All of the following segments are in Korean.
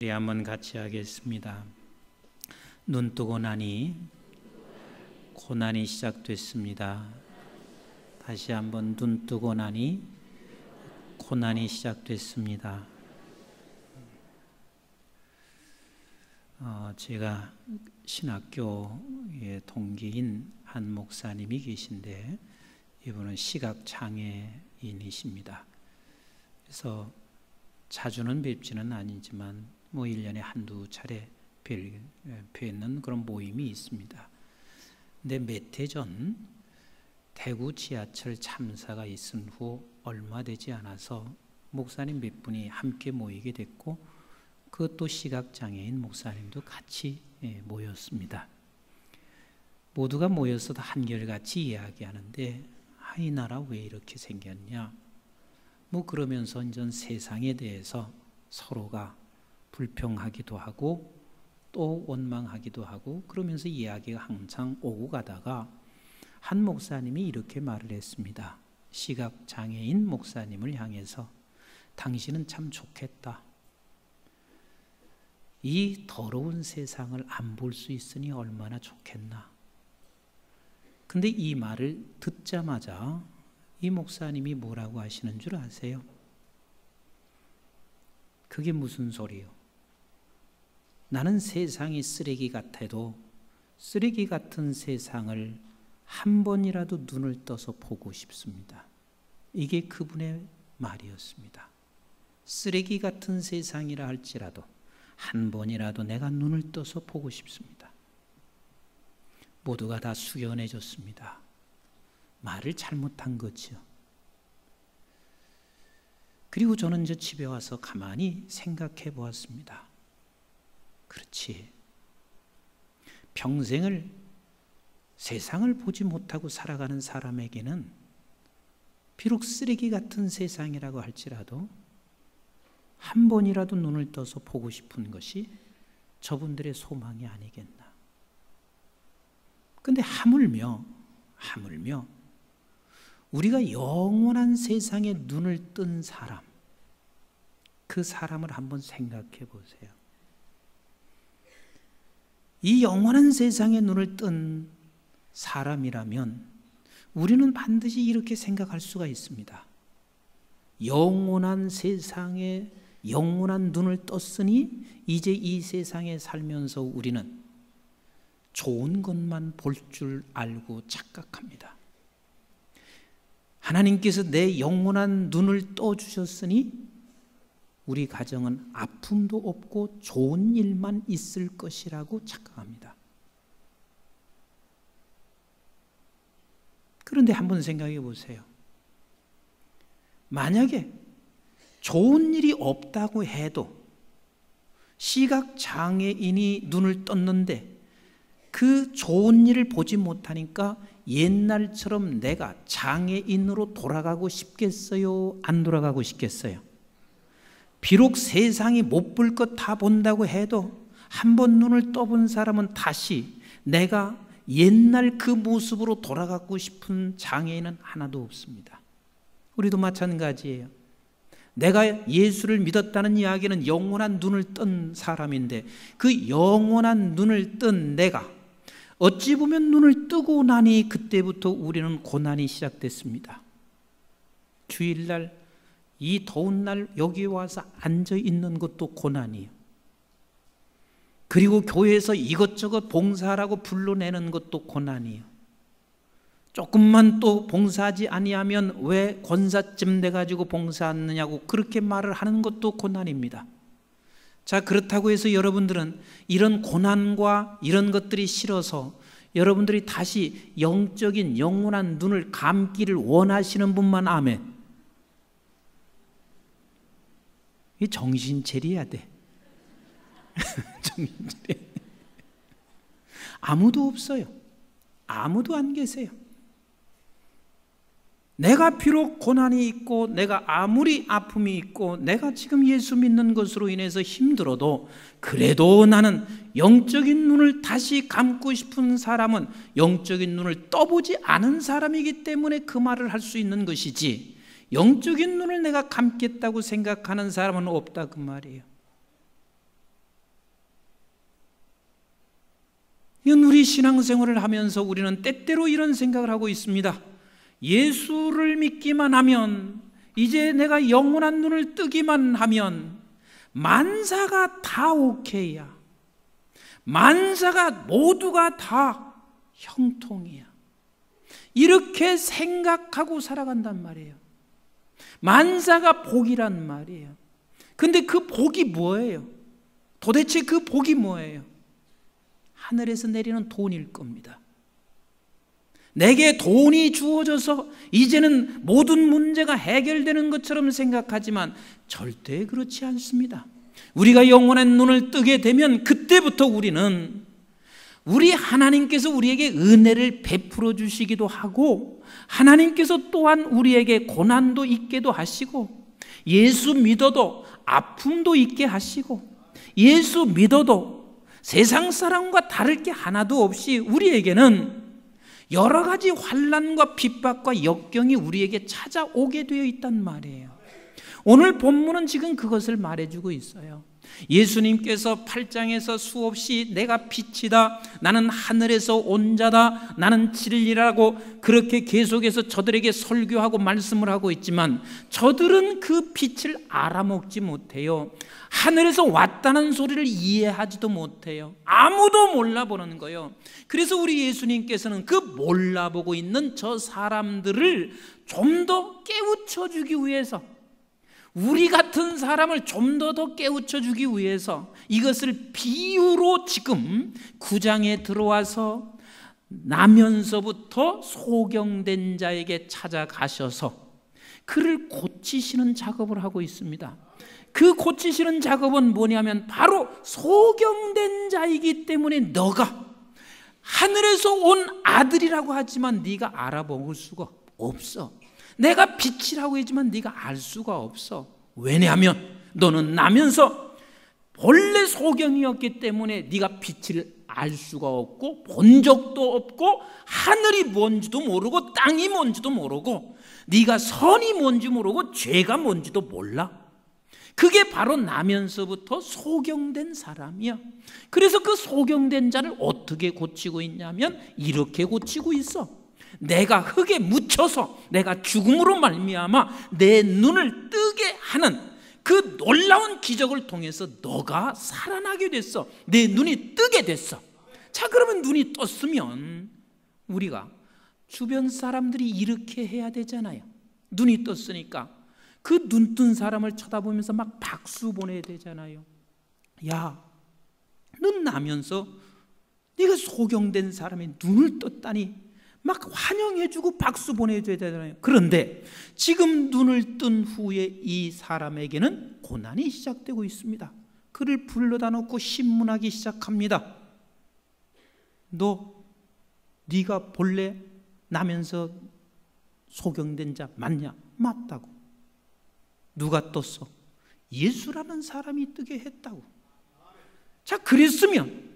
우리 한번 같이 하겠습니다. 눈 뜨고 나니 고난이 시작됐습니다. 다시 한번 눈 뜨고 나니 고난이 시작됐습니다. 제가 신학교의 동기인 한 목사님이 계신데 이분은 시각장애인이십니다. 그래서 자주는 뵙지는 아니지만 1년에 한두 차례 뵙는 그런 모임이 있습니다. 근데 몇 해 전 대구 지하철 참사가 있은 후 얼마 되지 않아서 목사님 몇 분이 함께 모이게 됐고 그것도 시각장애인 목사님도 같이 모였습니다. 모두가 모여서도 한결같이 이야기하는데 이 나라 왜 이렇게 생겼냐? 그러면서 이제 세상에 대해서 서로가 불평하기도 하고 또 원망하기도 하고 그러면서 이야기가 항상 오고 가다가 한 목사님이 이렇게 말을 했습니다. 시각장애인 목사님을 향해서 당신은 참 좋겠다. 이 더러운 세상을 안 볼 수 있으니 얼마나 좋겠나. 근데 이 말을 듣자마자 이 목사님이 뭐라고 하시는 줄 아세요? 그게 무슨 소리요? 나는 세상이 쓰레기 같아도 쓰레기 같은 세상을 한 번이라도 눈을 떠서 보고 싶습니다. 이게 그분의 말이었습니다. 쓰레기 같은 세상이라 할지라도 한 번이라도 내가 눈을 떠서 보고 싶습니다. 모두가 다 수견해 줬습니다. 말을 잘못한 거죠. 그리고 저는 이제 집에 와서 가만히 생각해 보았습니다. 그렇지. 평생을 세상을 보지 못하고 살아가는 사람에게는 비록 쓰레기 같은 세상이라고 할지라도 한 번이라도 눈을 떠서 보고 싶은 것이 저분들의 소망이 아니겠나. 근데 하물며 우리가 영원한 세상에 눈을 뜬 사람, 그 사람을 한번 생각해 보세요. 이 영원한 세상에 눈을 뜬 사람이라면 우리는 반드시 이렇게 생각할 수가 있습니다. 영원한 세상에 영원한 눈을 떴으니 이제 이 세상에 살면서 우리는 좋은 것만 볼 줄 알고 착각합니다. 하나님께서 내 영원한 눈을 떠주셨으니 우리 가정은 아픔도 없고 좋은 일만 있을 것이라고 착각합니다. 그런데 한번 생각해 보세요. 만약에 좋은 일이 없다고 해도 시각장애인이 눈을 떴는데 그 좋은 일을 보지 못하니까 옛날처럼 내가 장애인으로 돌아가고 싶겠어요? 안 돌아가고 싶겠어요? 비록 세상이 못 볼 것 다 본다고 해도 한번 눈을 떠본 사람은 다시 내가 옛날 그 모습으로 돌아가고 싶은 장애인은 하나도 없습니다. 우리도 마찬가지예요. 내가 예수를 믿었다는 이야기는 영원한 눈을 뜬 사람인데 그 영원한 눈을 뜬 내가 어찌 보면 눈을 뜨고 나니 그때부터 우리는 고난이 시작됐습니다. 주일날 이 더운 날 여기 와서 앉아 있는 것도 고난이에요. 그리고 교회에서 이것저것 봉사하라고 불러내는 것도 고난이에요. 조금만 또 봉사하지 아니하면 왜 권사쯤 돼가지고 봉사하느냐고 그렇게 말을 하는 것도 고난입니다. 자, 그렇다고 해서 여러분들은 이런 고난과 이런 것들이 싫어서 여러분들이 다시 영적인 영원한 눈을 감기를 원하시는 분만 아멘. 이 정신 차려야 돼. 정신 차려. 아무도 없어요. 아무도 안 계세요. 내가 비록 고난이 있고 내가 아무리 아픔이 있고 내가 지금 예수 믿는 것으로 인해서 힘들어도 그래도 나는 영적인 눈을 다시 감고 싶은 사람은 영적인 눈을 떠보지 않은 사람이기 때문에 그 말을 할 수 있는 것이지 영적인 눈을 내가 감겠다고 생각하는 사람은 없다 그 말이에요. 이건 우리 신앙생활을 하면서 우리는 때때로 이런 생각을 하고 있습니다. 예수를 믿기만 하면, 이제 내가 영원한 눈을 뜨기만 하면 만사가 다 오케이야. 만사가 모두가 다 형통이야. 이렇게 생각하고 살아간단 말이에요. 만사가 복이란 말이에요. 근데 그 복이 뭐예요? 도대체 그 복이 뭐예요? 하늘에서 내리는 돈일 겁니다. 내게 돈이 주어져서 이제는 모든 문제가 해결되는 것처럼 생각하지만 절대 그렇지 않습니다. 우리가 영원한 눈을 뜨게 되면 그때부터 우리는 우리 하나님께서 우리에게 은혜를 베풀어 주시기도 하고, 하나님께서 또한 우리에게 고난도 있게도 하시고, 예수 믿어도 아픔도 있게 하시고, 예수 믿어도 세상 사람과 다를 게 하나도 없이 우리에게는 여러 가지 환난과 핍박과 역경이 우리에게 찾아오게 되어 있단 말이에요. 오늘 본문은 지금 그것을 말해주고 있어요. 예수님께서 8장에서 수없이 내가 빛이다, 나는 하늘에서 온 자다, 나는 진리라고 그렇게 계속해서 저들에게 설교하고 말씀을 하고 있지만 저들은 그 빛을 알아먹지 못해요. 하늘에서 왔다는 소리를 이해하지도 못해요. 아무도 몰라보는 거예요. 그래서 우리 예수님께서는 그 몰라보고 있는 저 사람들을 좀 더 깨우쳐주기 위해서, 우리 같은 사람을 좀 더 깨우쳐주기 위해서 이것을 비유로 지금 9장에 들어와서 나면서부터 소경된 자에게 찾아가셔서 그를 고치시는 작업을 하고 있습니다. 그 고치시는 작업은 뭐냐면 바로 소경된 자이기 때문에 너가 하늘에서 온 아들이라고 하지만 네가 알아볼 수가 없어. 내가 빛이라고 하지만 네가 알 수가 없어. 왜냐하면 너는 나면서 본래 소경이었기 때문에 네가 빛을 알 수가 없고 본 적도 없고 하늘이 뭔지도 모르고 땅이 뭔지도 모르고 네가 선이 뭔지 모르고 죄가 뭔지도 몰라. 그게 바로 나면서부터 소경된 사람이야. 그래서 그 소경된 자를 어떻게 고치고 있냐면 이렇게 고치고 있어. 내가 흙에 묻혀서 내가 죽음으로 말미암아 내 눈을 뜨게 하는 그 놀라운 기적을 통해서 너가 살아나게 됐어. 내 눈이 뜨게 됐어. 자, 그러면 눈이 떴으면 우리가 주변 사람들이 이렇게 해야 되잖아요. 눈이 떴으니까 그 눈 뜬 사람을 쳐다보면서 막 박수 보내야 되잖아요. 야, 넌 나면서 네가 소경된 사람이 눈을 떴다니 막 환영해주고 박수 보내줘야 되잖아요. 그런데 지금 눈을 뜬 후에 이 사람에게는 고난이 시작되고 있습니다. 그를 불러다 놓고 신문하기 시작합니다. 네가 본래 나면서 소경된 자 맞냐? 맞다고. 누가 떴어? 예수라는 사람이 뜨게 했다고. 자, 그랬으면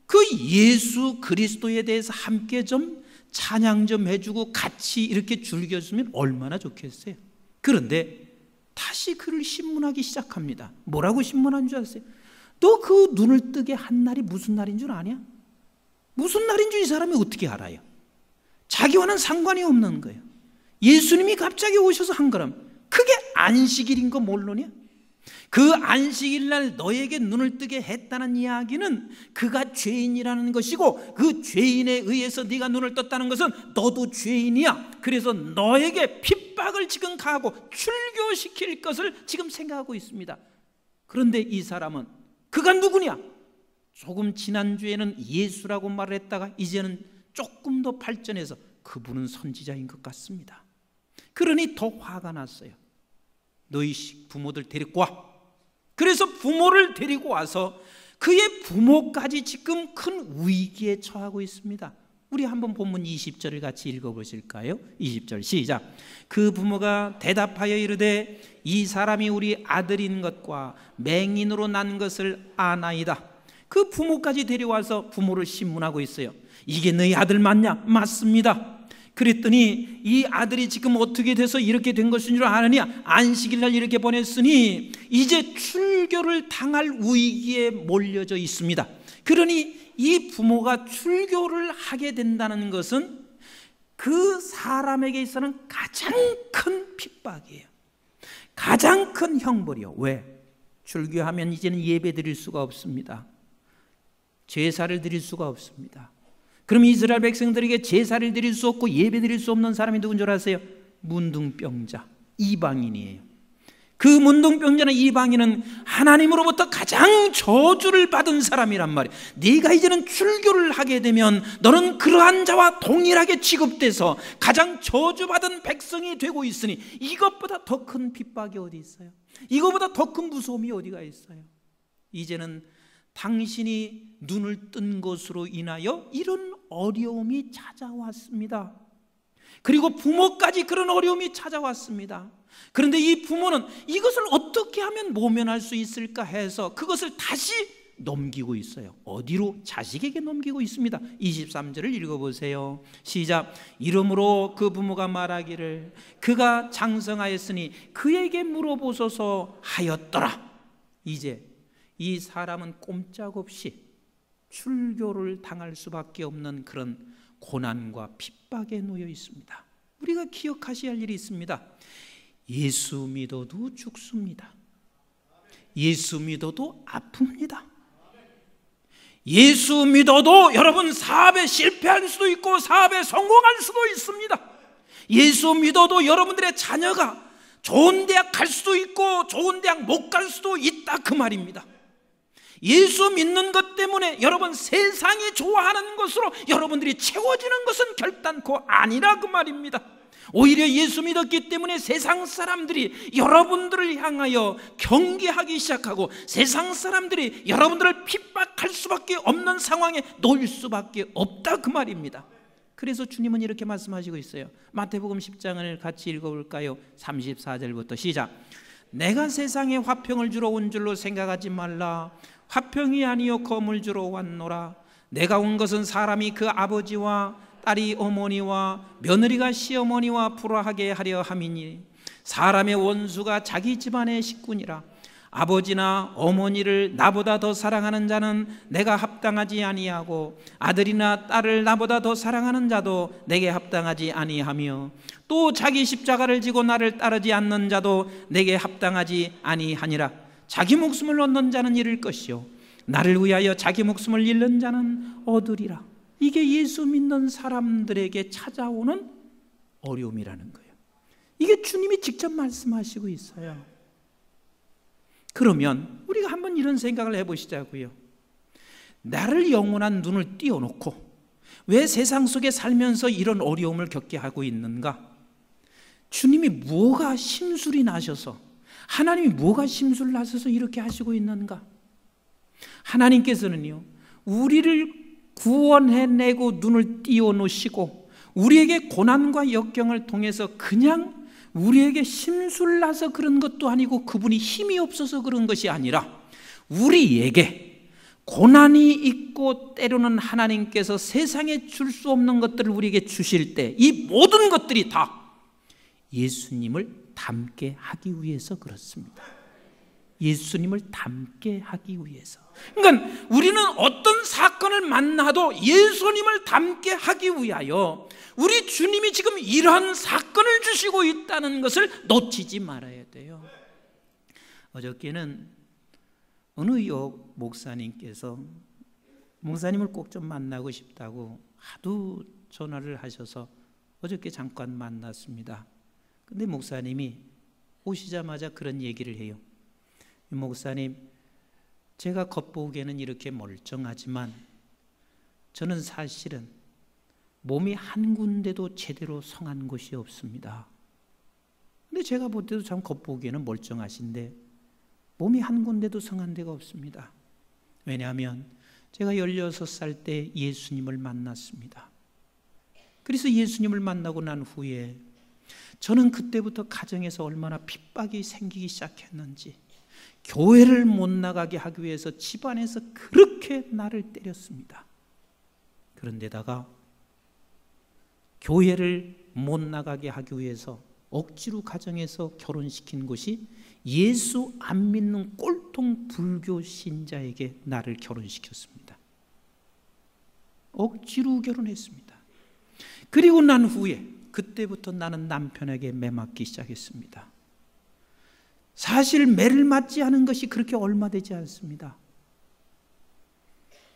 그 예수 그리스도에 대해서 함께 좀 찬양 좀 해주고 같이 이렇게 즐겼으면 얼마나 좋겠어요. 그런데 다시 그를 신문하기 시작합니다. 뭐라고 신문한 줄 아세요? 너 그 눈을 뜨게 한 날이 무슨 날인 줄 아냐? 무슨 날인 줄 이 사람이 어떻게 알아요? 자기와는 상관이 없는 거예요. 예수님이 갑자기 오셔서 한 거라면 그게 안식일인 거 모르냐? 그 안식일 날 너에게 눈을 뜨게 했다는 이야기는 그가 죄인이라는 것이고 그 죄인에 의해서 네가 눈을 떴다는 것은 너도 죄인이야. 그래서 너에게 핍박을 지금 가하고 출교시킬 것을 지금 생각하고 있습니다. 그런데 이 사람은 그가 누구냐? 조금 지난주에는 예수라고 말을 했다가 이제는 조금 더 발전해서 그분은 선지자인 것 같습니다. 그러니 더 화가 났어요. 너희 부모들 데리고 와. 그래서 부모를 데리고 와서 그의 부모까지 지금 큰 위기에 처하고 있습니다. 우리 한번 본문 20절을 같이 읽어보실까요? 20절 시작. 그 부모가 대답하여 이르되 이 사람이 우리 아들인 것과 맹인으로 난 것을 아나이다. 그 부모까지 데려와서 부모를 신문하고 있어요. 이게 너희 아들 맞냐? 맞습니다. 그랬더니 이 아들이 지금 어떻게 돼서 이렇게 된 것인 줄 아느냐? 안식일 날 이렇게 보냈으니 이제 출교를 당할 위기에 몰려져 있습니다. 그러니 이 부모가 출교를 하게 된다는 것은 그 사람에게 있어서는 가장 큰 핍박이에요. 가장 큰 형벌이요. 왜? 출교하면 이제는 예배 드릴 수가 없습니다. 제사를 드릴 수가 없습니다. 그럼 이스라엘 백성들에게 제사를 드릴 수 없고 예배 드릴 수 없는 사람이 누군 줄 아세요? 문둥병자, 이방인이에요. 그 문둥병자는 이방인은 하나님으로부터 가장 저주를 받은 사람이란 말이에요. 네가 이제는 출교를 하게 되면 너는 그러한 자와 동일하게 취급돼서 가장 저주받은 백성이 되고 있으니 이것보다 더 큰 핍박이 어디 있어요? 이것보다 더 큰 무서움이 어디가 있어요? 이제는 당신이 눈을 뜬 것으로 인하여 이런 어려움이 찾아왔습니다. 그리고 부모까지 그런 어려움이 찾아왔습니다. 그런데 이 부모는 이것을 어떻게 하면 모면할 수 있을까 해서 그것을 다시 넘기고 있어요. 어디로? 자식에게 넘기고 있습니다. 23절을 읽어보세요. 시작. 이러므로 그 부모가 말하기를 그가 장성하였으니 그에게 물어보소서 하였더라. 이제 이 사람은 꼼짝없이 출교를 당할 수밖에 없는 그런 고난과 핍박에 놓여 있습니다. 우리가 기억하셔야 할 일이 있습니다. 예수 믿어도 죽습니다. 예수 믿어도 아픕니다. 예수 믿어도 여러분 사업에 실패할 수도 있고 사업에 성공할 수도 있습니다. 예수 믿어도 여러분들의 자녀가 좋은 대학 갈 수도 있고 좋은 대학 못 갈 수도 있다 그 말입니다. 예수 믿는 것 때문에 여러분 세상이 좋아하는 것으로 여러분들이 채워지는 것은 결단코 아니라 그 말입니다. 오히려 예수 믿었기 때문에 세상 사람들이 여러분들을 향하여 경계하기 시작하고 세상 사람들이 여러분들을 핍박할 수밖에 없는 상황에 놓일 수밖에 없다 그 말입니다. 그래서 주님은 이렇게 말씀하시고 있어요. 마태복음 10장을 같이 읽어볼까요? 34절부터 시작. 내가 세상에 화평을 주러 온 줄로 생각하지 말라. 화평이 아니요 검을 주러 왔노라. 내가 온 것은 사람이 그 아버지와 딸이 어머니와 며느리가 시어머니와 불화하게 하려 함이니 사람의 원수가 자기 집안의 식구니라. 아버지나 어머니를 나보다 더 사랑하는 자는 내가 합당하지 아니하고 아들이나 딸을 나보다 더 사랑하는 자도 내게 합당하지 아니하며 또 자기 십자가를 지고 나를 따르지 않는 자도 내게 합당하지 아니하니라. 자기 목숨을 얻는 자는 잃을 것이요 나를 위하여 자기 목숨을 잃는 자는 얻으리라. 이게 예수 믿는 사람들에게 찾아오는 어려움이라는 거예요. 이게 주님이 직접 말씀하시고 있어요. 그러면 우리가 한번 이런 생각을 해보시자고요. 나를 영원한 눈을 띄워놓고 왜 세상 속에 살면서 이런 어려움을 겪게 하고 있는가? 주님이 뭐가 심술이 나셔서 하나님이 뭐가 심술 나셔서 이렇게 하시고 있는가? 하나님께서는요 우리를 구원해내고 눈을 띄워놓으시고 우리에게 고난과 역경을 통해서 그냥 우리에게 심술나서 그런 것도 아니고 그분이 힘이 없어서 그런 것이 아니라 우리에게 고난이 있고 때로는 하나님께서 세상에 줄 수 없는 것들을 우리에게 주실 때 이 모든 것들이 다 예수님을 닮게 하기 위해서 그렇습니다. 예수님을 닮게 하기 위해서. 그러니까 우리는 어떤 사건을 만나도 예수님을 닮게 하기 위하여 우리 주님이 지금 이러한 사건을 주시고 있다는 것을 놓치지 말아야 돼요. 어저께는 어느 목사님께서 목사님을 꼭 좀 만나고 싶다고 하도 전화를 하셔서 어저께 잠깐 만났습니다. 근데 목사님이 오시자마자 그런 얘기를 해요. 목사님, 제가 겉보기에는 이렇게 멀쩡하지만 저는 사실은 몸이 한 군데도 제대로 성한 곳이 없습니다. 근데 제가 볼 때도 참 겉보기에는 멀쩡하신데 몸이 한 군데도 성한 데가 없습니다. 왜냐하면 제가 16살 때 예수님을 만났습니다. 그래서 예수님을 만나고 난 후에 저는 그때부터 가정에서 얼마나 핍박이 생기기 시작했는지 교회를 못 나가게 하기 위해서 집안에서 그렇게 나를 때렸습니다. 그런데다가 교회를 못 나가게 하기 위해서 억지로 가정에서 결혼시킨 곳이 예수 안 믿는 꼴통 불교 신자에게 나를 결혼시켰습니다. 억지로 결혼했습니다. 그리고 난 후에 그때부터 나는 남편에게 매맞기 시작했습니다. 사실 매를 맞지 않은 것이 그렇게 얼마 되지 않습니다.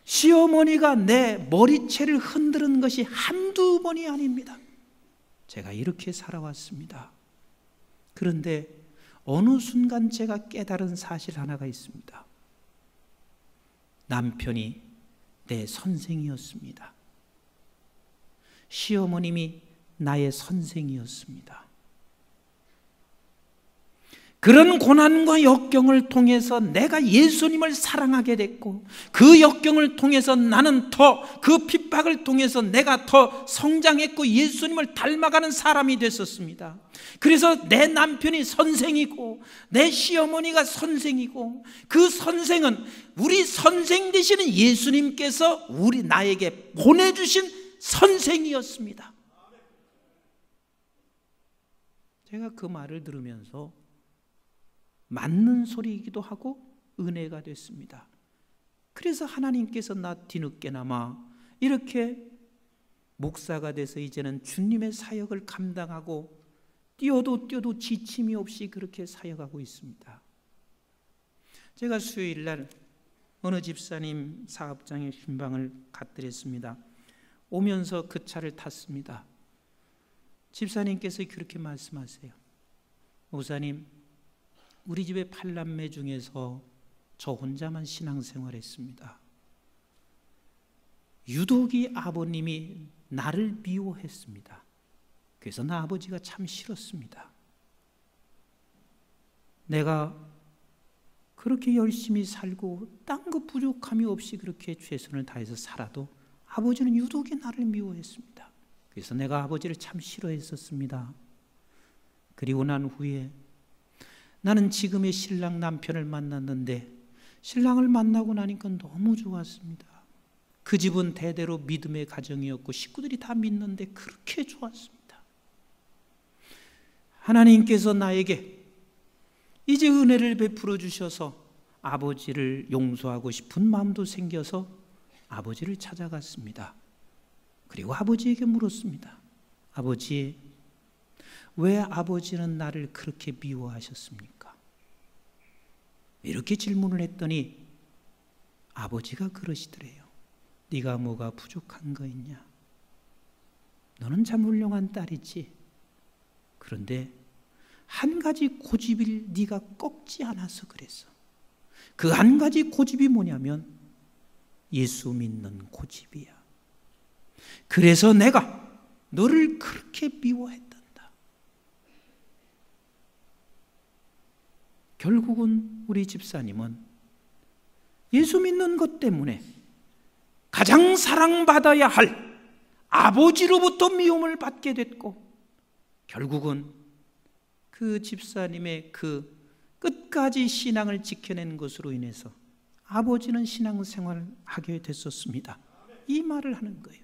시어머니가 내 머리채를 흔드는 것이 한두 번이 아닙니다. 제가 이렇게 살아왔습니다. 그런데 어느 순간 제가 깨달은 사실 하나가 있습니다. 남편이 내 선생이었습니다. 시어머님이 나의 선생이었습니다. 그런 고난과 역경을 통해서 내가 예수님을 사랑하게 됐고, 그 역경을 통해서 나는 더 그 핍박을 통해서 내가 더 성장했고 예수님을 닮아가는 사람이 됐었습니다. 그래서 내 남편이 선생이고 내 시어머니가 선생이고, 그 선생은 우리 선생 되시는 예수님께서 나에게 보내주신 선생이었습니다. 제가 그 말을 들으면서 맞는 소리이기도 하고 은혜가 됐습니다. 그래서 하나님께서 나 뒤늦게나마 이렇게 목사가 돼서 이제는 주님의 사역을 감당하고 뛰어도 지침이 없이 그렇게 사역하고 있습니다. 제가 수요일 날 어느 집사님 사업장에 신방을 갔더랬습니다. 오면서 그 차를 탔습니다. 집사님께서 그렇게 말씀하세요. 목사님, 우리 집의 8남매 중에서 저 혼자만 신앙생활했습니다. 유독이 아버님이 나를 미워했습니다. 그래서 나 아버지가 참 싫었습니다. 내가 그렇게 열심히 살고 딴 거 부족함이 없이 그렇게 최선을 다해서 살아도 아버지는 유독이 나를 미워했습니다. 그래서 내가 아버지를 참 싫어했었습니다. 그리고 난 후에 나는 지금의 신랑 남편을 만났는데, 신랑을 만나고 나니까 너무 좋았습니다. 그 집은 대대로 믿음의 가정이었고 식구들이 다 믿는데 그렇게 좋았습니다. 하나님께서 나에게 이제 은혜를 베풀어 주셔서 아버지를 용서하고 싶은 마음도 생겨서 아버지를 찾아갔습니다. 그리고 아버지에게 물었습니다. 아버지, 왜 아버지는 나를 그렇게 미워하셨습니까? 이렇게 질문을 했더니 아버지가 그러시더래요. 네가 뭐가 부족한 거 있냐? 너는 참 훌륭한 딸이지. 그런데 한 가지 고집을 네가 꺾지 않아서 그랬어. 그 한 가지 고집이 뭐냐면 예수 믿는 고집이야. 그래서 내가 너를 그렇게 미워했단다. 결국은 우리 집사님은 예수 믿는 것 때문에 가장 사랑받아야 할 아버지로부터 미움을 받게 됐고, 결국은 그 집사님의 그 끝까지 신앙을 지켜낸 것으로 인해서 아버지는 신앙생활을 하게 됐었습니다. 이 말을 하는 거예요.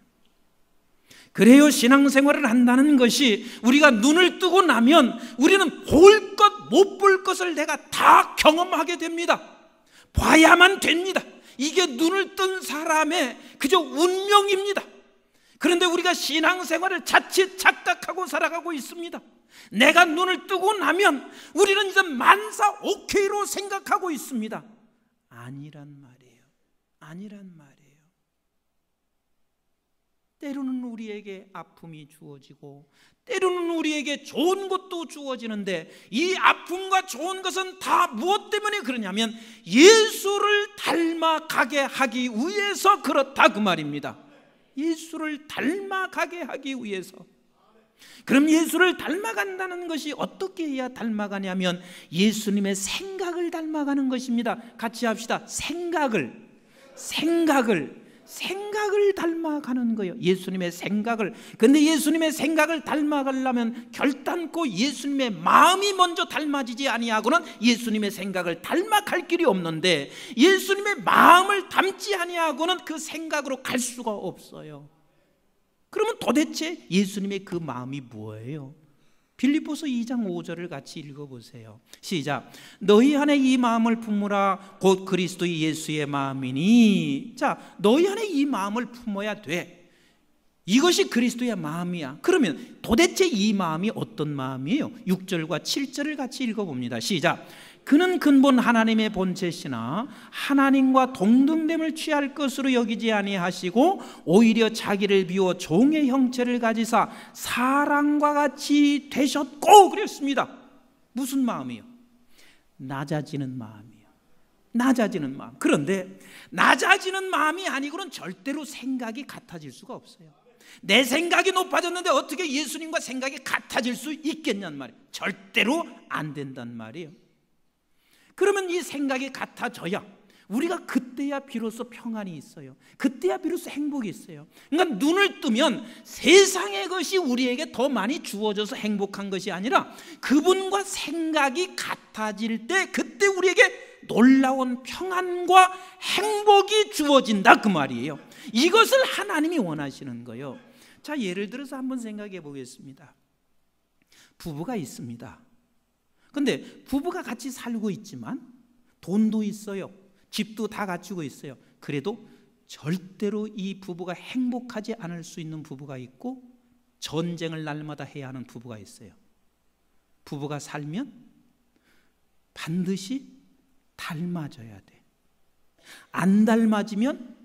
그래요, 신앙생활을 한다는 것이 우리가 눈을 뜨고 나면 우리는 볼 것, 못 볼 것을 내가 다 경험하게 됩니다. 봐야만 됩니다. 이게 눈을 뜬 사람의 그저 운명입니다. 그런데 우리가 신앙생활을 자칫 착각하고 살아가고 있습니다. 내가 눈을 뜨고 나면 우리는 이제 만사 오케이로 생각하고 있습니다. 아니란 말이에요. 아니란 말이에요. 때로는 우리에게 아픔이 주어지고 때로는 우리에게 좋은 것도 주어지는데, 이 아픔과 좋은 것은 다 무엇 때문에 그러냐면 예수를 닮아가게 하기 위해서 그렇다, 그 말입니다. 예수를 닮아가게 하기 위해서. 그럼 예수를 닮아간다는 것이 어떻게 해야 닮아가냐면 예수님의 생각을 닮아가는 것입니다. 같이 합시다. 생각을 닮아가는 거예요. 예수님의 생각을. 근데 예수님의 생각을 닮아가려면 결단코 예수님의 마음이 먼저 닮아지지 아니하고는 예수님의 생각을 닮아갈 길이 없는데, 예수님의 마음을 닮지 아니하고는 그 생각으로 갈 수가 없어요. 그러면 도대체 예수님의 그 마음이 뭐예요? 빌립보서 2장 5절을 같이 읽어보세요. 시작. 너희 안에 이 마음을 품으라. 곧 그리스도 예수의 마음이니. 자, 너희 안에 이 마음을 품어야 돼. 이것이 그리스도의 마음이야. 그러면 도대체 이 마음이 어떤 마음이에요? 6절과 7절을 같이 읽어봅니다. 시작. 그는 근본 하나님의 본체시나 하나님과 동등됨을 취할 것으로 여기지 아니하시고 오히려 자기를 비워 종의 형체를 가지사 사람과 같이 되셨고 그랬습니다. 무슨 마음이요? 낮아지는 마음이요. 낮아지는 마음. 그런데 낮아지는 마음이 아니고는 절대로 생각이 같아질 수가 없어요. 내 생각이 높아졌는데 어떻게 예수님과 생각이 같아질 수 있겠냔 말이에요. 절대로 안 된단 말이에요. 그러면 이 생각이 같아져야 우리가 그때야 비로소 평안이 있어요. 그때야 비로소 행복이 있어요. 그러니까 눈을 뜨면 세상의 것이 우리에게 더 많이 주어져서 행복한 것이 아니라 그분과 생각이 같아질 때 그때 우리에게 놀라운 평안과 행복이 주어진다 그 말이에요. 이것을 하나님이 원하시는 거예요. 자, 예를 들어서 한번 생각해 보겠습니다. 부부가 있습니다. 근데 부부가 같이 살고 있지만 돈도 있어요. 집도 다 갖추고 있어요. 그래도 절대로 이 부부가 행복하지 않을 수 있는 부부가 있고 전쟁을 날마다 해야 하는 부부가 있어요. 부부가 살면 반드시 닮아져야 돼. 안 닮아지면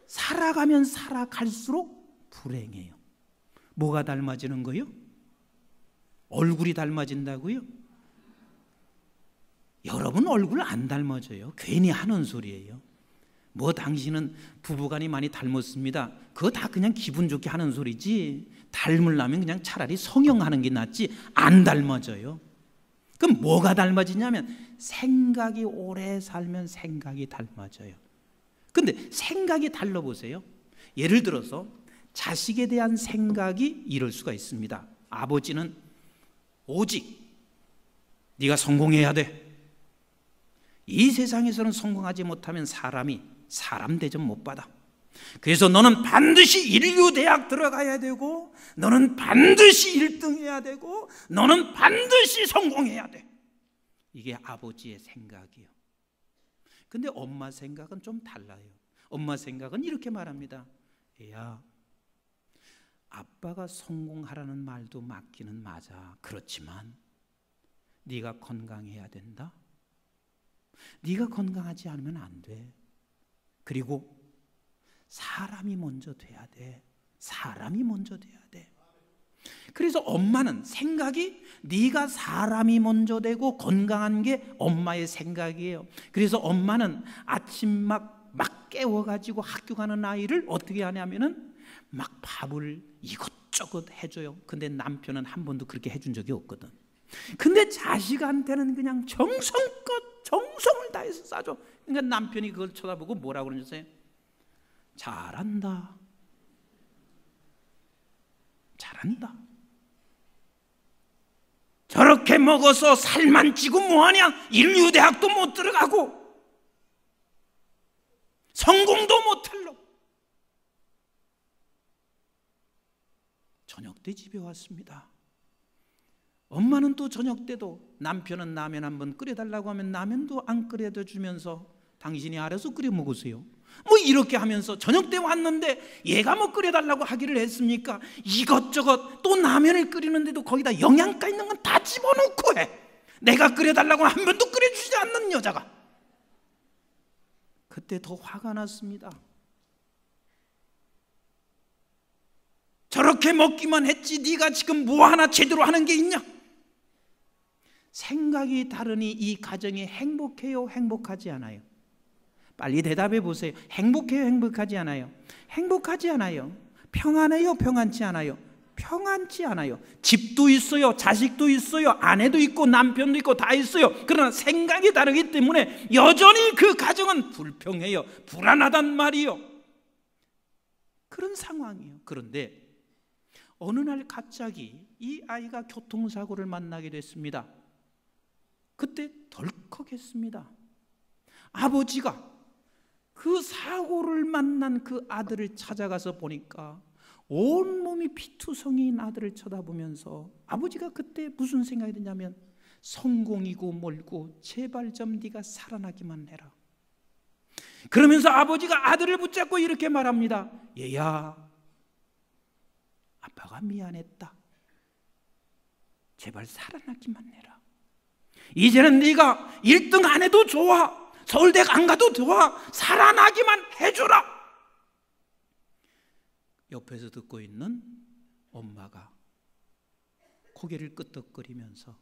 살아가면 살아갈수록 불행해요. 뭐가 닮아지는 거예요? 얼굴이 닮아진다고요? 여러분 얼굴 안 닮아져요. 괜히 하는 소리예요. 뭐 당신은 부부간이 많이 닮았습니다. 그거 다 그냥 기분 좋게 하는 소리지. 닮으려면 그냥 차라리 성형하는 게 낫지 안 닮아져요. 그럼 뭐가 닮아지냐면 생각이 오래 살면 생각이 닮아져요. 근데 생각이 달라보세요. 예를 들어서 자식에 대한 생각이 이럴 수가 있습니다. 아버지는 오직 네가 성공해야 돼. 이 세상에서는 성공하지 못하면 사람 대접 못 받아. 그래서 너는 반드시 인류대학 들어가야 되고 너는 반드시 1등 해야 되고 너는 반드시 성공해야 돼. 이게 아버지의 생각이에요. 근데 엄마 생각은 좀 달라요. 엄마 생각은 이렇게 말합니다. 애야, 아빠가 성공하라는 말도 맞기는 맞아. 그렇지만 네가 건강해야 된다. 네가 건강하지 않으면 안 돼. 그리고 사람이 먼저 돼야 돼. 사람이 먼저 돼야 돼. 그래서 엄마는 생각이 네가 사람이 먼저 되고 건강한 게 엄마의 생각이에요. 그래서 엄마는 아침 막 깨워가지고 학교 가는 아이를 어떻게 하냐면은 막 밥을 이것저것 해줘요. 근데 남편은 한 번도 그렇게 해준 적이 없거든. 근데 자식한테는 그냥 정성껏 정성을 다해서 싸줘. 그러니까 남편이 그걸 쳐다보고 뭐라고 그러는지 아세요? 잘한다. 잘한다. 저렇게 먹어서 살만 찌고 뭐하냐? 인류대학도 못 들어가고 성공도 못하려고. 저녁 때 집에 왔습니다. 엄마는 또 저녁 때도 남편은 라면 한번 끓여달라고 하면 라면도 안 끓여다 주면서 당신이 알아서 끓여 먹으세요. 뭐 이렇게 하면서 저녁 때 왔는데 얘가 뭐 끓여달라고 하기를 했습니까? 이것저것 또 라면을 끓이는데도 거기다 영양가 있는 건 다 집어넣고 해. 내가 끓여달라고 한 번도 끓여주지 않는 여자가. 그때 더 화가 났습니다. 저렇게 먹기만 했지 네가 지금 뭐 하나 제대로 하는 게 있냐? 생각이 다르니 이 가정이 행복해요? 행복하지 않아요? 빨리 대답해 보세요. 행복해요? 행복하지 않아요? 행복하지 않아요. 평안해요? 평안치 않아요? 평안치 않아요. 집도 있어요. 자식도 있어요. 아내도 있고 남편도 있고 다 있어요. 그러나 생각이 다르기 때문에 여전히 그 가정은 불평해요. 불안하단 말이에요. 그런 상황이에요. 그런데 어느 날 갑자기 이 아이가 교통사고를 만나게 됐습니다. 그때 덜컥했습니다. 아버지가 그 사고를 만난 그 아들을 찾아가서 보니까 온몸이 피투성이인 아들을 쳐다보면서 아버지가 그때 무슨 생각이 드냐면 성공이고 멀고 제발 좀 네가 살아나기만 해라. 그러면서 아버지가 아들을 붙잡고 이렇게 말합니다. 얘야, 아빠가 미안했다. 제발 살아나기만 해라. 이제는 네가 1등 안 해도 좋아. 서울대 안 가도 좋아. 살아나기만 해주라. 옆에서 듣고 있는 엄마가 고개를 끄덕거리면서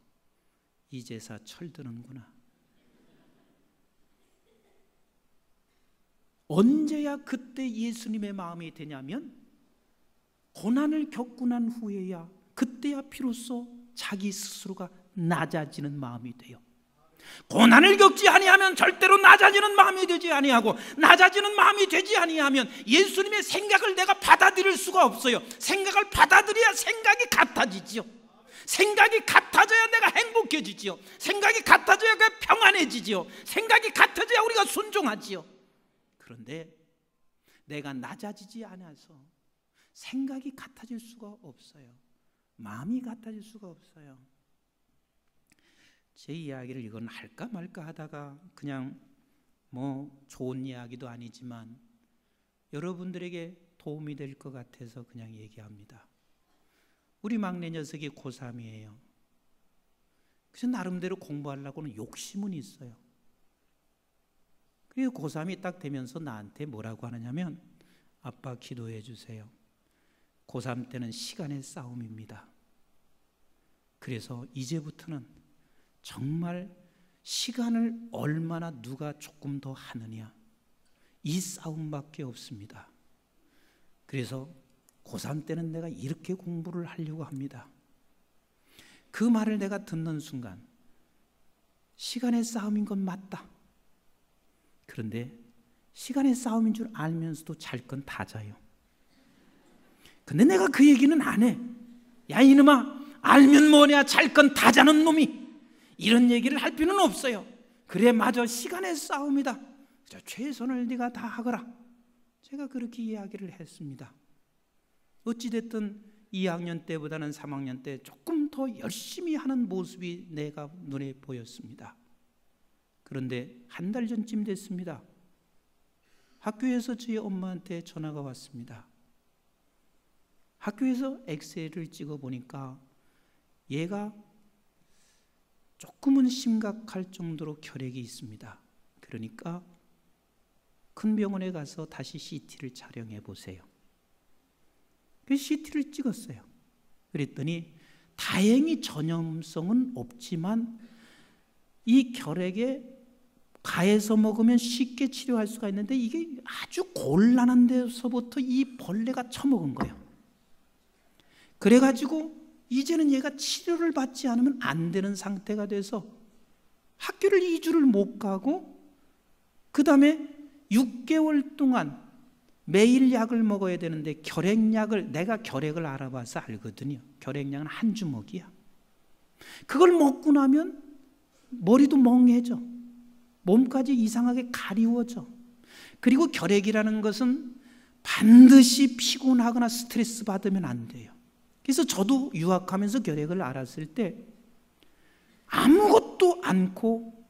이제사 철드는구나. 언제야 그때 예수님의 마음이 되냐면 고난을 겪고 난 후에야, 그때야 비로소 자기 스스로가 낮아지는 마음이 돼요. 고난을 겪지 아니하면 절대로 낮아지는 마음이 되지 아니하고, 낮아지는 마음이 되지 아니하면 예수님의 생각을 내가 받아들일 수가 없어요. 생각을 받아들여야 생각이 같아지지요. 생각이 같아져야 내가 행복해지지요. 생각이 같아져야 평안해지지요. 생각이 같아져야 우리가 순종하지요. 그런데 내가 낮아지지 않아서 생각이 같아질 수가 없어요. 마음이 같아질 수가 없어요. 제 이야기를 이건 할까 말까 하다가 그냥 뭐 좋은 이야기도 아니지만 여러분들에게 도움이 될 것 같아서 그냥 얘기합니다. 우리 막내 녀석이 고3이에요. 그래서 나름대로 공부하려고는 욕심은 있어요. 그리고 고3이 딱 되면서 나한테 뭐라고 하느냐면, 아빠 기도해 주세요. 고3 때는 시간의 싸움입니다. 그래서 이제부터는 정말 시간을 얼마나 누가 조금 더 하느냐, 이 싸움밖에 없습니다. 그래서 고3 때는 내가 이렇게 공부를 하려고 합니다. 그 말을 내가 듣는 순간 시간의 싸움인 건 맞다. 그런데 시간의 싸움인 줄 알면서도 잘 건 다 자요. 근데 내가 그 얘기는 안 해. 야 이놈아, 알면 뭐냐, 잘 건 다 자는 놈이. 이런 얘기를 할 필요는 없어요. 그래 맞아, 시간의 싸움이다. 최선을 네가 다 하거라. 제가 그렇게 이야기를 했습니다. 어찌됐든 2학년 때보다는 3학년 때 조금 더 열심히 하는 모습이 내가 눈에 보였습니다. 그런데 한 달 전쯤 됐습니다. 학교에서 저희 엄마한테 전화가 왔습니다. 학교에서 엑스레이를 찍어보니까 얘가 조금은 심각할 정도로 결핵이 있습니다. 그러니까 큰 병원에 가서 다시 CT를 촬영해 보세요. 그 CT를 찍었어요. 그랬더니 다행히 전염성은 없지만 이 결핵에 가해서 먹으면 쉽게 치료할 수가 있는데 이게 아주 곤란한 데서부터 이 벌레가 처먹은 거예요. 그래가지고 이제는 얘가 치료를 받지 않으면 안 되는 상태가 돼서 학교를 2주를 못 가고, 그 다음에 6개월 동안 매일 약을 먹어야 되는데, 결핵약을, 내가 결핵을 알아봐서 알거든요. 결핵약은 한 주먹이야. 그걸 먹고 나면 머리도 멍해져, 몸까지 이상하게 가리워져. 그리고 결핵이라는 것은 반드시 피곤하거나 스트레스 받으면 안 돼요. 그래서 저도 유학하면서 결핵을 알았을 때 아무것도 않고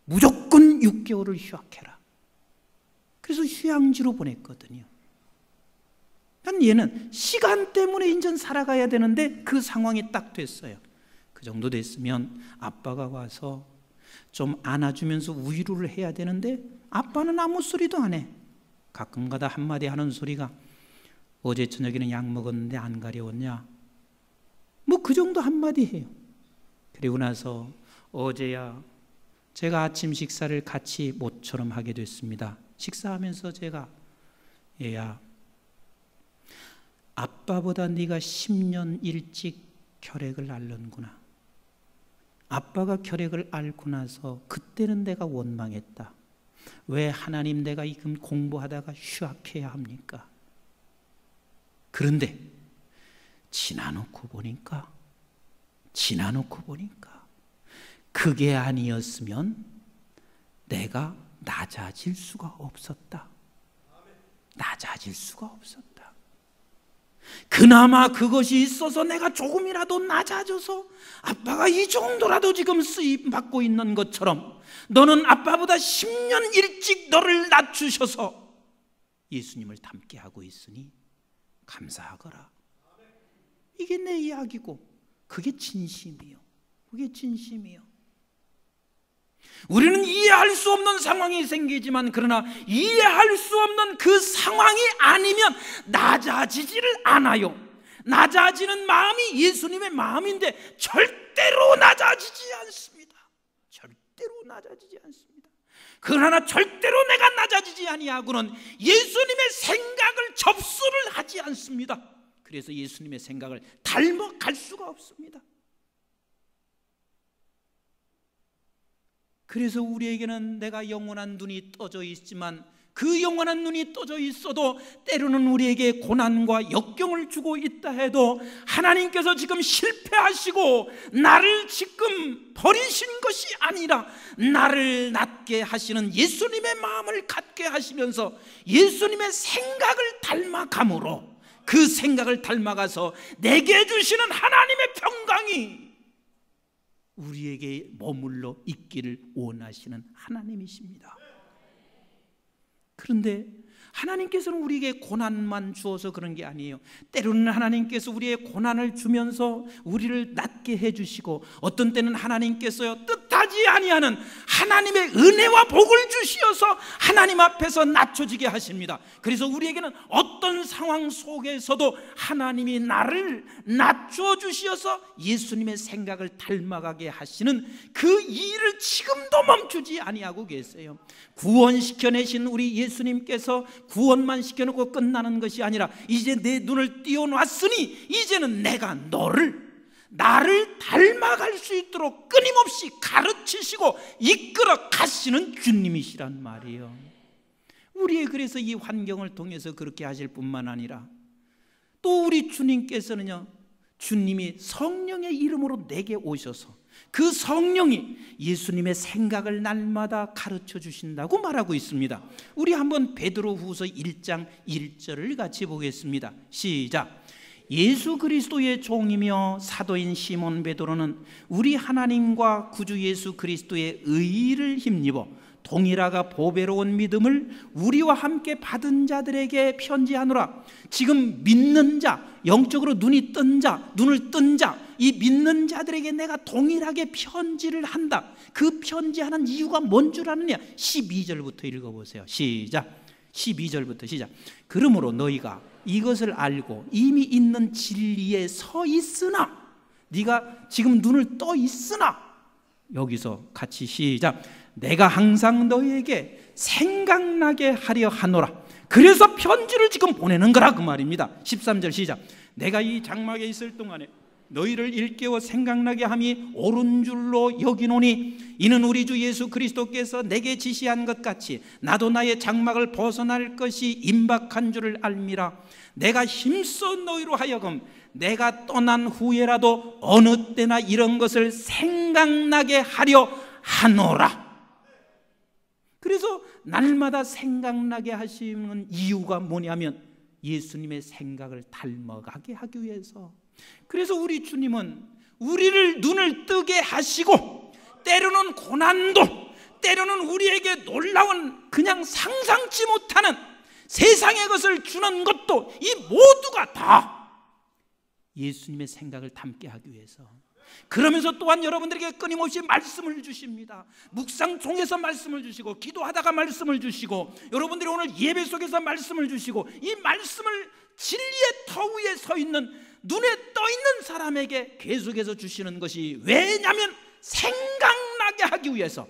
무조건 6개월을 휴학해라. 그래서 휴양지로 보냈거든요. 얘는 시간 때문에 인전 살아가야 되는데 그 상황이 딱 됐어요. 그 정도 됐으면 아빠가 와서 좀 안아주면서 위로를 해야 되는데 아빠는 아무 소리도 안 해. 가끔가다 한마디 하는 소리가, 어제 저녁에는 약 먹었는데 안 가려웠냐? 뭐 그 정도 한마디 해요. 그리고 나서 어제야 제가 아침 식사를 같이 모처럼 하게 됐습니다. 식사하면서 제가, 얘야 아빠보다 네가 10년 일찍 결핵을 앓는구나. 아빠가 결핵을 앓고 나서 그때는 내가 원망했다. 왜 하나님, 내가 지금 공부하다가 휴학해야 합니까? 그런데 지나놓고 보니까 그게 아니었으면 내가 낮아질 수가 없었다. 낮아질 수가 없었다. 그나마 그것이 있어서 내가 조금이라도 낮아져서 아빠가 이 정도라도 지금 쓰임 받고 있는 것처럼 너는 아빠보다 10년 일찍 너를 낮추셔서 예수님을 닮게 하고 있으니 감사하거라. 이게 내 이야기고 그게 진심이요. 그게 진심이요. 우리는 이해할 수 없는 상황이 생기지만 그러나 이해할 수 없는 그 상황이 아니면 낮아지지를 않아요. 낮아지는 마음이 예수님의 마음인데 절대로 낮아지지 않습니다. 절대로 낮아지지 않습니다. 그러나 절대로 내가 낮아지지 아니하고는 예수님의 생각을 접수를 하지 않습니다. 그래서 예수님의 생각을 닮아갈 수가 없습니다. 그래서 우리에게는 내가 영원한 눈이 떠져 있지만 그 영원한 눈이 떠져 있어도 때로는 우리에게 고난과 역경을 주고 있다 해도 하나님께서 지금 실패하시고 나를 지금 버리신 것이 아니라 나를 낮게 하시는 예수님의 마음을 갖게 하시면서 예수님의 생각을 닮아감으로 그 생각을 닮아가서 내게 주시는 하나님의 평강이 우리에게 머물러 있기를 원하시는 하나님이십니다. 그런데 하나님께서는 우리에게 고난만 주어서 그런 게 아니에요. 때로는 하나님께서 우리의 고난을 주면서 우리를 낮게 해주시고 어떤 때는 하나님께서요 뜻하지 아니하는 하나님의 은혜와 복을 주시어서 하나님 앞에서 낮춰지게 하십니다. 그래서 우리에게는 어떤 상황 속에서도 하나님이 나를 낮춰주시어서 예수님의 생각을 닮아가게 하시는 그 일을 지금도 멈추지 아니하고 계세요. 구원시켜내신 우리 예수님께서 구원만 시켜놓고 끝나는 것이 아니라 이제 내 눈을 띄워놨으니 이제는 내가 나를 닮아갈 수 있도록 끊임없이 가르치시고 이끌어 가시는 주님이시란 말이에요. 우리의 그래서 이 환경을 통해서 그렇게 하실 뿐만 아니라 또 우리 주님께서는요, 주님이 성령의 이름으로 내게 오셔서 그 성령이 예수님의 생각을 날마다 가르쳐 주신다고 말하고 있습니다. 우리 한번 베드로후서 1장 1절을 같이 보겠습니다. 시작. 예수 그리스도의 종이며 사도인 시몬 베드로는 우리 하나님과 구주 예수 그리스도의 의를 힘입어 동일하가 보배로운 믿음을 우리와 함께 받은 자들에게 편지하노라. 지금 믿는 자, 영적으로 눈을 뜬 자, 이 믿는 자들에게 내가 동일하게 편지를 한다. 그 편지하는 이유가 뭔 줄 아느냐? 12절부터 읽어보세요. 시작. 12절부터 시작. 그러므로 너희가 이것을 알고 이미 있는 진리에 서 있으나, 네가 지금 눈을 떠 있으나, 여기서 같이 시작. 내가 항상 너희에게 생각나게 하려 하노라. 그래서 편지를 지금 보내는 거라 그 말입니다. 13절 시작. 내가 이 장막에 있을 동안에 너희를 일깨워 생각나게 함이 옳은 줄로 여기노니 이는 우리 주 예수 그리스도께서 내게 지시한 것 같이 나도 나의 장막을 벗어날 것이 임박한 줄을 알미라. 내가 힘써 너희로 하여금 내가 떠난 후에라도 어느 때나 이런 것을 생각나게 하려 하노라. 그래서 날마다 생각나게 하시는 이유가 뭐냐면 예수님의 생각을 닮아가게 하기 위해서. 그래서 우리 주님은 우리를 눈을 뜨게 하시고 때로는 고난도, 때로는 우리에게 놀라운 그냥 상상치 못하는 세상의 것을 주는 것도, 이 모두가 다 예수님의 생각을 담게 하기 위해서. 그러면서 또한 여러분들에게 끊임없이 말씀을 주십니다. 묵상 중에서 말씀을 주시고, 기도하다가 말씀을 주시고, 여러분들이 오늘 예배 속에서 말씀을 주시고, 이 말씀을 진리의 터 위에 서 있는, 눈에 떠 있는 사람에게 계속해서 주시는 것이, 왜냐하면 생각나게 하기 위해서.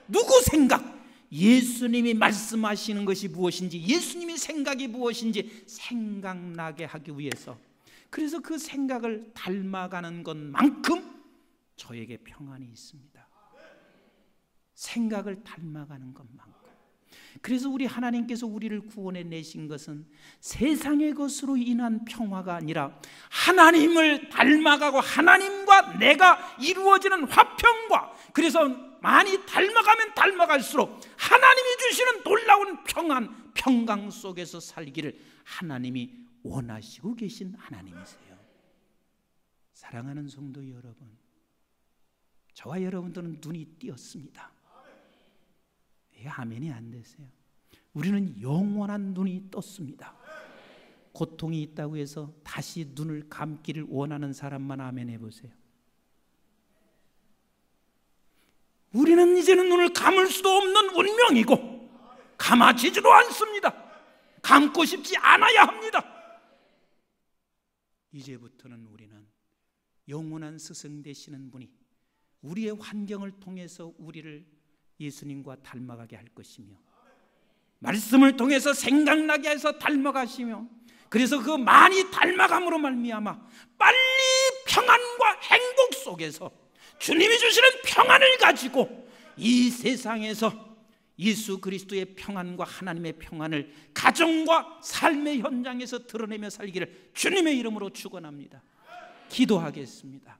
누구 생각? 예수님이 말씀하시는 것이 무엇인지, 예수님의 생각이 무엇인지 생각나게 하기 위해서. 그래서 그 생각을 닮아가는 것만큼 저에게 평안이 있습니다. 생각을 닮아가는 것만큼. 그래서 우리 하나님께서 우리를 구원해 내신 것은 세상의 것으로 인한 평화가 아니라 하나님을 닮아가고 하나님과 내가 이루어지는 화평과, 그래서 많이 닮아가면 닮아갈수록 하나님이 주시는 놀라운 평안, 평강 속에서 살기를 하나님이 원하시고 계신 하나님이세요. 사랑하는 성도 여러분, 저와 여러분들은 눈이 띄었습니다. 왜 아멘이 안 되세요? 우리는 영원한 눈이 떴습니다. 고통이 있다고 해서 다시 눈을 감기를 원하는 사람만 아멘 해보세요. 우리는 이제는 눈을 감을 수도 없는 운명이고 감아지지도 않습니다. 감고 싶지 않아야 합니다. 이제부터는 우리는 영원한 스승 되시는 분이 우리의 환경을 통해서 우리를 예수님과 닮아가게 할 것이며, 말씀을 통해서 생각나게 해서 닮아가시며, 그래서 그 많이 닮아감으로 말미암아 빨리 평안과 행복 속에서 주님이 주시는 평안을 가지고 이 세상에서 예수 그리스도의 평안과 하나님의 평안을 가정과 삶의 현장에서 드러내며 살기를 주님의 이름으로 축원합니다. 기도하겠습니다.